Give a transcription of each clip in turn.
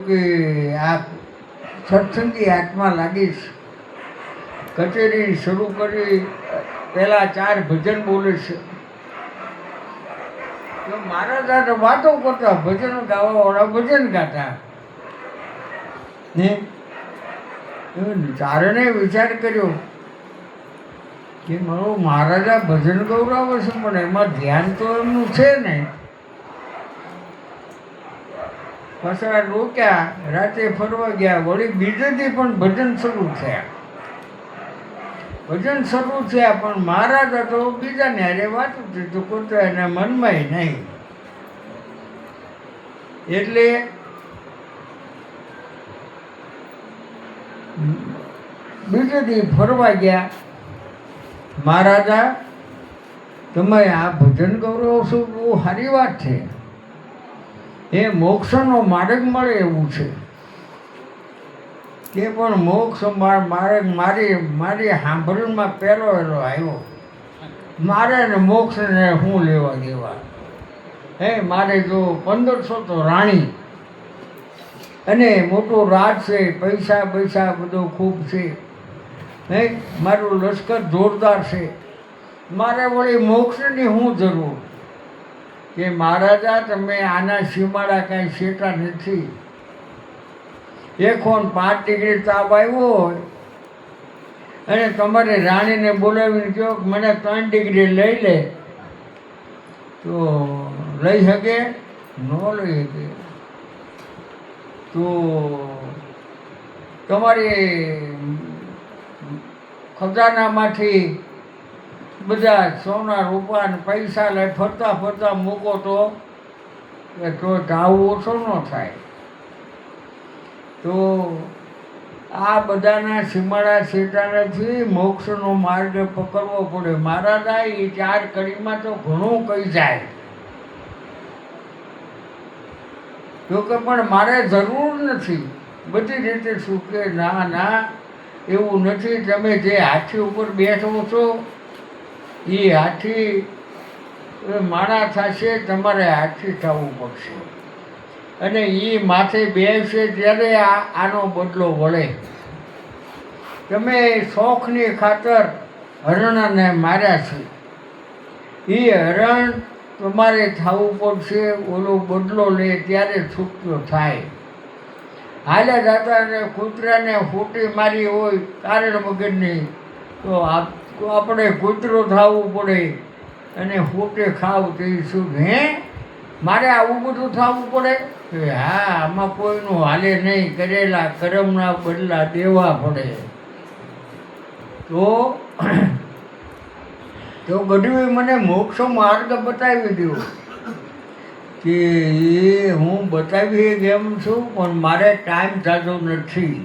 કે આ સત્સંગી હાથમાં લાગીશ. કચેરી શરૂ કરી પહેલા 4 ભજન બોલે છે. તો મારા દાદા વાતો કરતા, ભજન ગાવાવાળા ભજન ગાતા ને ચારણે વિચાર કર્યો કે મારો મહારાજા ભજન ગૌરાવે છે, પણ એમાં ધ્યાન તો એમનું છે ને. પાછા રોક્યા, રાતે ફરવા ગયા, વળી બીજેથી પણ ભજન શરૂ થયા. ભજન શરૂ થયા પણ મહારાજા તો બીજાને હારે વાતું તો કરતા એના મનમાંય નહીં. એટલે બીજેથી ફરવા ગયા. મહારાજા, તમે આ ભજન ગૌરવ છો, બહુ સારી વાત છે. એ મોક્ષનો માર્ગ મળે એવું છે કે પણ મોક્ષ માર્ગ મારી સાંભળમાં પહેલો આવ્યો. મારે ને મોક્ષને શું લેવા દેવા? મારે જો 1500 તો રાણી અને મોટો રાજ છે, પૈસા બધો ખૂબ છે, મારું લશ્કર જોરદાર છે. મારે વળી મોક્ષની શું જરૂર? કે મહારાજા, તમે આના સીમાડા કાંઈ શેટા નથી. 105 ડિગ્રી તાપ આવ્યો હોય અને તમારે રાણીને બોલાવીને કહો કે મને 3 ડિગ્રી લઈ લે, તો લઈ શકે? ન લઈ શકે. તો તમારી ખજાનામાંથી બધા સોના રૂપા ને પૈસા લઈ ફરતા મૂકો તો ધાવ ઓછો ન થાય. તો આ બધાના સીમાડા શેટાનેથી મોક્ષનો માર્ગ પકડવો પડે. મહારાજા એ 4 કડીમાં તો ઘણું કહી જાય. જોકે પણ મારે જરૂર નથી બધી રીતે શું કે ના એવું નથી. તમે જે હાથી ઉપર બેઠો છો એ હાથી માણા થશે, તમારે હાથી થવું પડશે. અને એ માથે બેસશે ત્યારે આનો બદલો વળે. તમે શોખની ખાતર હરણને માર્યા છે, એ હરણ તમારે થવું પડશે. ઓલો બદલો લે ત્યારે છૂટકો થાય. હાલ્યા જતા ને કૂતરાને ફૂટી મારી હોય કારણ વગરની, તો આપણે કૂતરો થવું પડે અને ફૂટે ખાવ તે શું? મારે આવું બધું થવું પડે? હા, આમાં કોઈનું હાલે નહીં. કરેલા કર્મના બદલા દેવા પડે. તો ગઢવી મને મોક્ષ માર્ગ બતાવી દો. કે હું બતાવી એમ છું, પણ મારે ટાઈમ થતો નથી.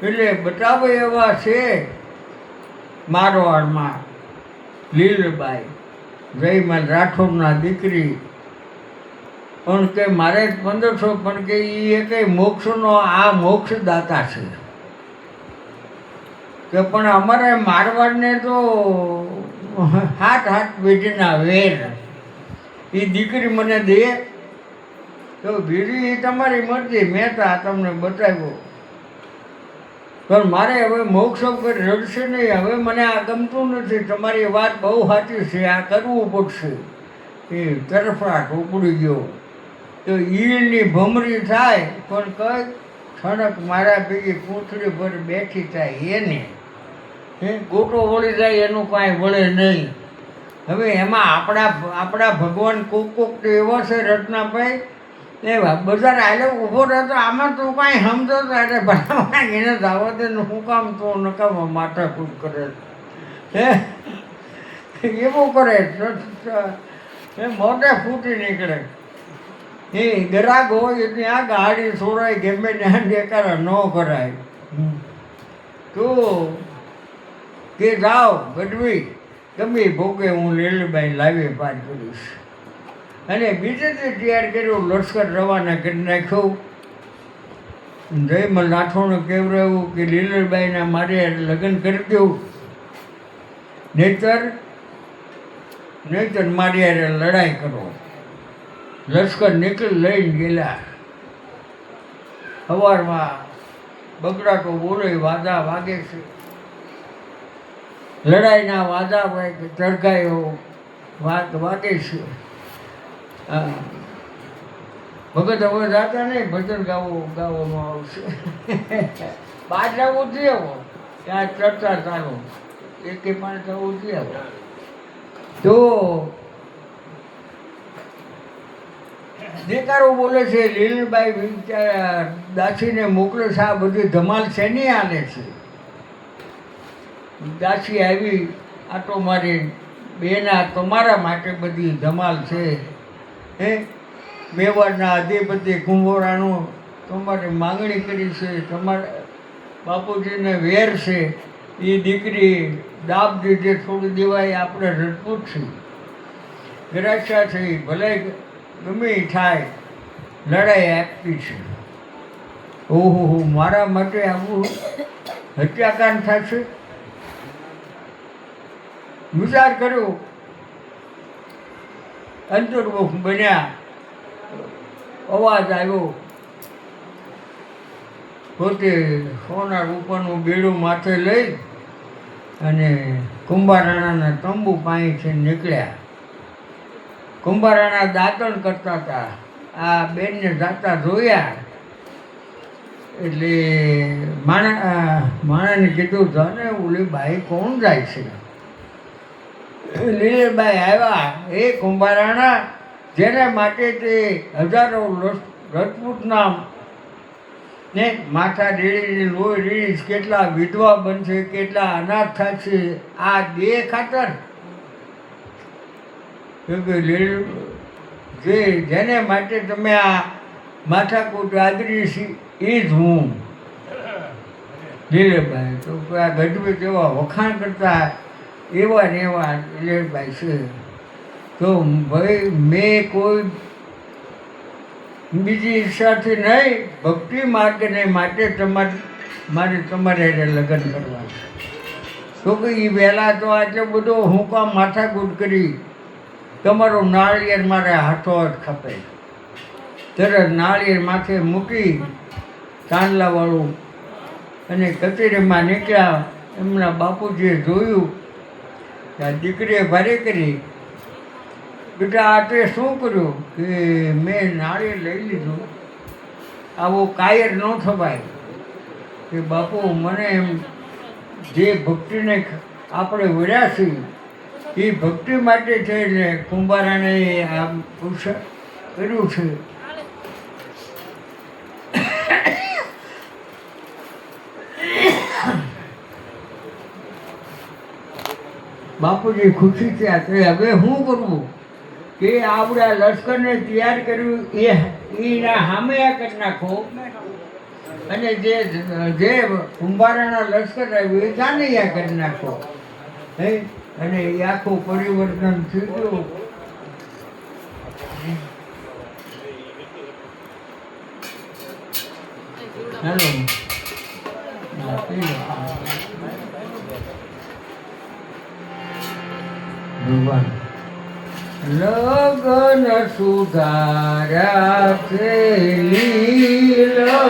એટલે બતાવે એવા છે મારવાડમાં લીલબાઈ, જયમાં રાઠોડના દીકરી. પણ કે મારે 1500, પણ કે એ કંઈ મોક્ષનો આ મોક્ષદાતા છે. કે પણ અમારે મારવાડને તો 7 પેઢીના વેર. એ દીકરી મને દે તો બીજી તમારી મરજી, મેં તો આ તમને બતાવ્યો. પણ મારે હવે મોક્ષ ઉપર રડશે નહીં. હવે મને આ ગમતું નથી. તમારી વાત બહુ સાચી છે, આ કરવું પડશે. એ તરફાટ ઉપડી ગયો. તો ઈળની ભમરી થાય પણ કઈ ઠણક મારા ભેગી પૂંછડી પર બેઠી થાય એને ગોટો વળી જાય, એનું કાંઈ વળે નહીં. હવે એમાં આપણા ભગવાન કોક તો એવો છે રત્નાભાઈ, એ બજાર આલે ઊભો રહેતો, આમાં તો કાંઈ સમજો તો એટલે ભલા એને દાવા દે. શું કામ તો નકામા માથાકૂટ કરે એવું કરે, મોઢે ફૂટી નીકળે. એ ગ્રાહક હોય ત્યાં ગાડી છોડાય, ગમે ત્યાં દેખાડા ન કરાય. તો કે જાઓ ગઢવી, ગમે ભોગે હું લીલબાઈ લાવી પાર કરીશ. અને બીજેથી તૈયાર કર્યું, લશ્કર રવાના કરી નાખ્યું. જયમલ રાઠોડને કહેવડાવ્યું કે લીલબાઈના મારે લગ્ન કરી દઉં, નહીતર મારી યારે લડાઈ કરો. લશ્કર નીકળી લઈને ગયેલા. સવારમાં બગડાટો બોલે, વાદા વાગે છે, લડાઈના વાદા વાગે, ચરગાયો વાગે છે. હા, ભગત હવે જાતા નહીં, ભજન ગાવામાં આવશે. બહાર જવું જ આવો, ત્યાં ચર્ચા ચાલો, એકે પણ જવું જ આવો. તો દેકારો બોલે છે, લીલબાઈ વિચાર દાસીને મોકલે છે, આ બધી ધમાલ શેની આલે છે? દાસી આવી આટો મારી, બેના તમારા માટે બધી ધમાલ છે. હે, મેવાડના અધિપતિ કુંભોરાનું તમારે માંગણી કરી છે, તમારા બાપુજીને વેર છે, એ દીકરી દાબ દીધે થોડી દેવાય, આપણે રજપૂત છે, ગરાચા છે, ભલે ગમે થાય, લડાઈ આપી છે. ઓહો, મારા માટે આવું હત્યાકાંડ થશે? વિચાર કર્યો, અંતર્મુખ બન્યા, અવાજ આવ્યો, પોતે સોના રૂપાનું બેડું માથે લઈ અને કુંભારાણાના તંબુ પાસેથી નીકળ્યા. કુંભારાણા દાંતણ કરતા હતા, આ બેનને જાતા જોયા એટલે માણાને કીધું, જાને ઓલી બાઈ કોણ જાય છે? લીલબાઈ આવ્યા, એ કુંભારાણા, જેના માટે તે હજારો રજપૂતના ને માથા રેડી લોહી રેડીશ, કેટલા વિધવા બનશે, કેટલા અનાથ થશે, આ દેહ ખાતર. જેને માટે તમે આ માથાકૂટ આદરી છે, એ જ હું. લીલબાઈ તો આ ગઢવી જેવા વખાણ કરતા એવા ને એવા લીલબાઈ છે. તો ભાઈ મેં કોઈ બીજી ઈચ્છાથી નહીં, ભક્તિ માર્ગને માટે મારે તમારે લગ્ન કરવા છે. તો કે એ વહેલા તો આટલો બધો હું કામ માથાકૂટ કરી, તમારો નાળિયેર મારે હાથો જ ખપે. તરત નાળિયેર માથે મૂકી ચાંદલાવાળું અને કચેરીમાં નીકળ્યા. એમના બાપુજીએ જોયું કે આ દીકરીએ ભારે કરી, બેટા આ તે શું કર્યું? કે મેં નાળિયેર લઈ લીધું, આવો કાયર ન થવાય. કે બાપુ મને એમ જે ભક્તિને આપણે વળ્યા છીએ એ ભક્તિ માટે છે ને કુંભારાને આ કર્યું છે. બાપુજી ખુશી થયા કે હવે શું કરવું? કે આપણે લશ્કરને તૈયાર કર્યું એના સામે આ કરી નાખો, અને જે કુંભારાના લશ્કર આવ્યું એ જાનૈયા કરી નાખો. હે, અને એ આખું પરિવર્તન થઈ ગયું. હેલો, ભગવાન લગન સુધાર્યા છે લીલબાઈ.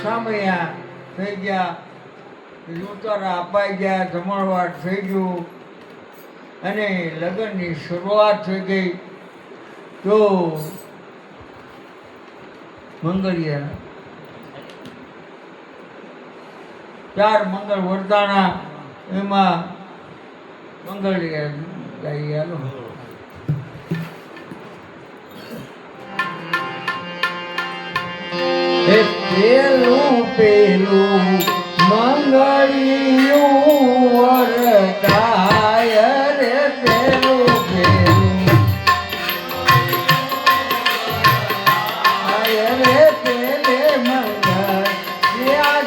સામૈયા થઈ ગયા, ઉતારા અપાઈ ગયા, જમણવાર થઈ ગયું અને લગ્નની શરૂઆત થઈ ગઈ. તો મંગળિયા 4 મંગળ વરદાણા, એમાં મંગળિયા ગાઈ હાલો. પેલું મંગળિયું વરદાય રે, પેલું આય રે પેલે મંગળ જ્યાં